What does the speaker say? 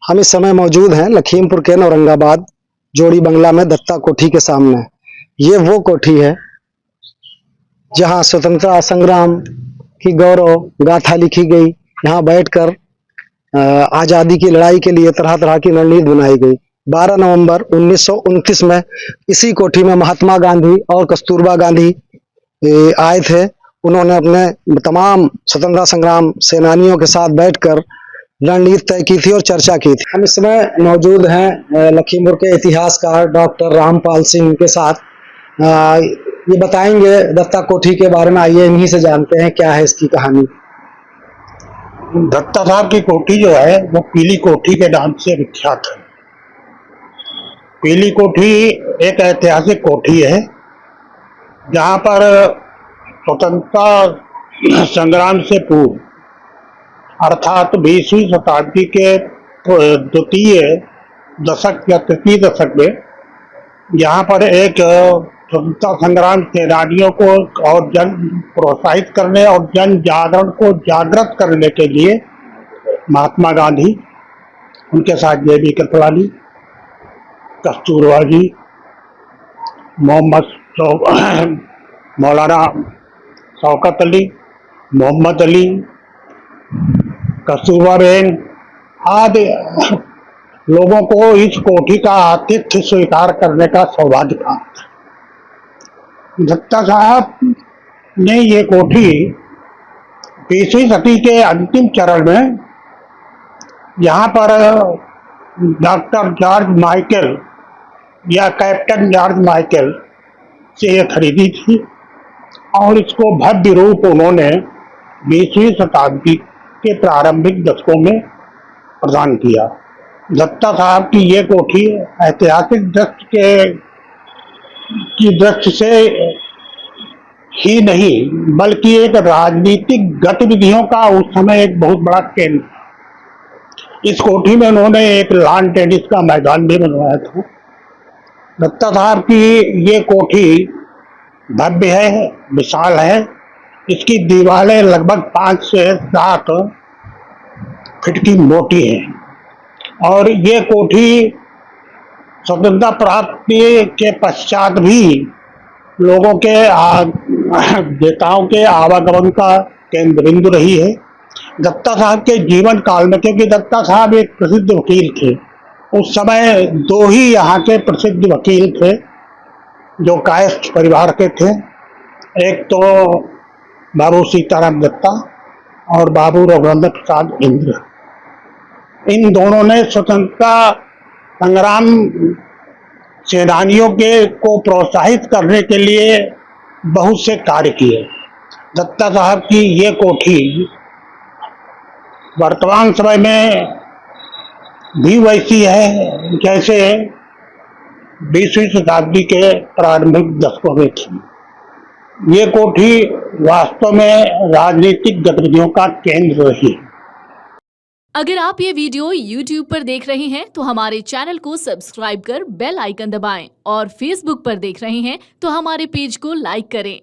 हम इस समय मौजूद हैं लखीमपुर के औरंगाबाद जोड़ी बंगला में दत्ता कोठी के सामने। ये वो कोठी है जहां स्वतंत्रता संग्राम की गौरव गाथा लिखी गई। यहाँ बैठकर आजादी की लड़ाई के लिए तरह तरह की रणनीति बनाई गई। 12 नवंबर 1929 में इसी कोठी में महात्मा गांधी और कस्तूरबा गांधी आए थे। उन्होंने अपने तमाम स्वतंत्रता संग्राम सेनानियों के साथ बैठकर रणनीति तय की थी और चर्चा की थी। हम इस समय मौजूद हैं लखीमपुर के इतिहासकार डॉक्टर रामपाल सिंह के साथ। ये बताएंगे दत्ता कोठी के बारे में। आइए इन्हीं से जानते हैं क्या है इसकी कहानी। दत्ता साहब की कोठी जो है वो पीली कोठी के नाम से विख्यात है। पीली कोठी एक ऐतिहासिक कोठी है जहाँ पर स्वतंत्रता संग्राम से पूर्व अर्थात 20वीं शताब्दी के द्वितीय दशक या तृतीय दशक में यहाँ पर एक स्वतंत्रता संग्राम सेनानियों को और जन प्रोत्साहित करने और जन जागरण को जागृत करने के लिए महात्मा गांधी, उनके साथ JB कृपलानी, कस्तूरबा जी, मौलाना शौकत अली, मोहम्मद अली, कस्तूरबा बेन आदि लोगों को इस कोठी का आतिथ्य स्वीकार करने का सौभाग्य था। दत्ता साहब ने ये कोठी 20वीं सदी के अंतिम चरण में यहाँ पर डॉक्टर जॉर्ज माइकल या कैप्टन जॉर्ज माइकल से ये खरीदी थी और इसको भव्य रूप उन्होंने 20वीं शताब्दी के प्रारंभिक दशकों में प्रदान किया। दत्ता साहब की ये कोठी ऐतिहासिक दृष्टि से ही नहीं बल्कि एक राजनीतिक गतिविधियों का उस समय एक बहुत बड़ा केंद्र। इस कोठी में उन्होंने एक लॉन टेनिस का मैदान भी बनवाया था। दत्ता साहब की ये कोठी भव्य है, विशाल है। इसकी दीवारें लगभग 5 से 7 फीट की मोटी है और ये कोठी स्वतंत्रता प्राप्ति के पश्चात भी लोगों के नेताओं के आवागमन का केंद्र बिंदु रही है। दत्ता साहब के जीवन काल में, क्योंकि दत्ता साहब एक प्रसिद्ध वकील थे, उस समय 2 ही यहाँ के प्रसिद्ध वकील थे जो कायस्थ परिवार के थे। एक तो बाबू सीताराम दत्ता और बाबू रघुवंश प्रसाद इंद्र। इन दोनों ने स्वतंत्रता संग्राम सेनानियों को प्रोत्साहित करने के लिए बहुत से कार्य किए। दत्ता साहब की ये कोठी वर्तमान समय में भी वैसी है जैसे 20वीं शताब्दी के प्रारंभिक दशकों में थी। ये कोठी वास्तव में राजनीतिक गतिविधियों का केंद्र रही। अगर आप ये वीडियो YouTube पर देख रहे हैं तो हमारे चैनल को सब्सक्राइब कर बेल आइकन दबाएं और Facebook पर देख रहे हैं तो हमारे पेज को लाइक करें।